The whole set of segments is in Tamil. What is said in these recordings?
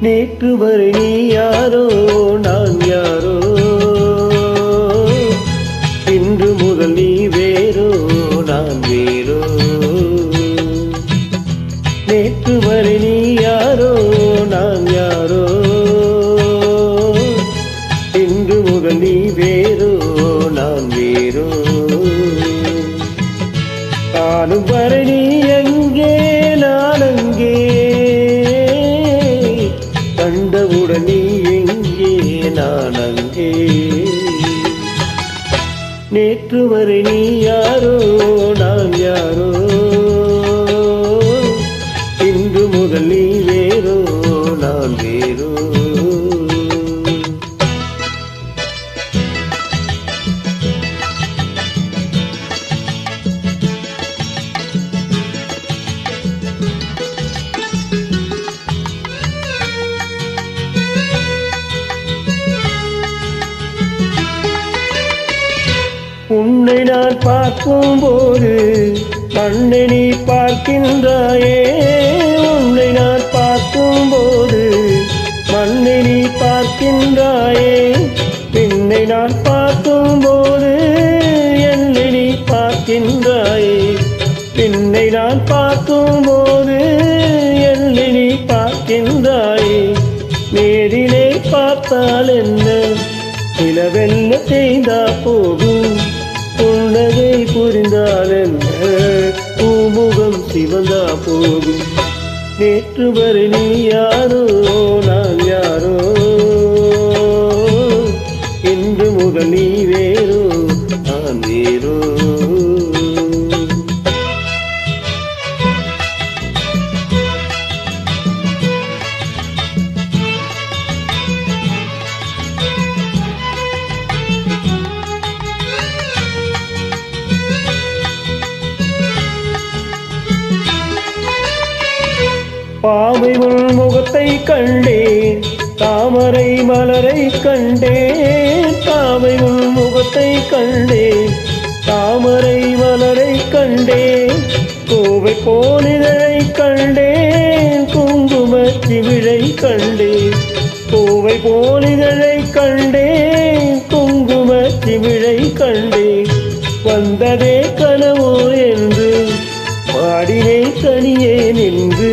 நேற்று வரை நீ யாரோ நான் யாரோ, இன்று முதல் நீ வேறோ நான் வேறோ. நேற்று வரை நீ யாரோ நான் யாரோ, இன்று முதல் நீ வேறோ நான் வேறோ. காணும் வரை நீ எங்கே நான் அங்கே, கண்டவுடன் நீ எங்கே நான் அங்கே. நேற்று வரை நீ யாரோ நான் யாரோ, இன்று முதல் நீ வேறோ நான் வேறோ. உன்னை நான் பார்க்கும்போது கண்ணை நீ பார்க்கின்றாயே, உன்னை நான் பார்க்கும்போது மண்ணை நீ பார்க்கின்றாயே. பின்னை நான் பார்க்கும்போது என்னை நீ பார்க்கின்றாயே, பின்னை நான் பார்க்கும்போது என்னை நீ பார்க்கின்றாயே. நேரிலே பார்த்தால் என்ன, நிலவெல்ல செய்தா போகும், புன்னகை புரிந்தால் என்ன, பூமுகம் சிவந்தா போகும். நேற்று வரை நீ யாரோ நான் யாரோ, இன்று முதல் நீ வேறோ நான் வேறோ. பாவை உன் முகத்தை கண்டேன், தாமரை மலரை கண்டேன். பாவை உன் முகத்தை கண்டேன், தாமரை மலரை கண்டேன். கோவை போலிதழை கண்டேன், குங்கும சிவிழை கண்டேன். கோவை போலிதழை கண்டேன், குங்கும சிவிழை கண்டேன். வந்ததே கனவோ என்று பாடினை தனியே நின்று,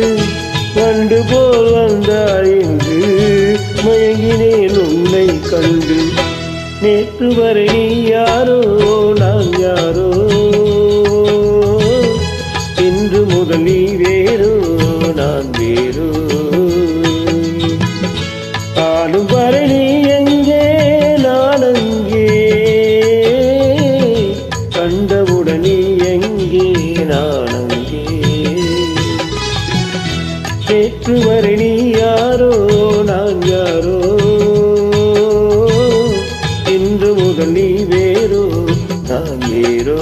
கண்டு போல் வந்தாள் என்று மயங்கினேன் உன்னை கண்டு. நேற்று வரை நீ யாரோ நான் யாரோ, இன்று முதல் நீ வேறோ நான் வேறோ. காணும் வரை நீ எங்கே நான் அங்கே, கண்டவுடன் நீ எங்கே நான் அங்கே. நேற்று வரை நீ யாரோ நான் யாரோ, இன்று முதல் நீ வேறோ நான் வேறோ.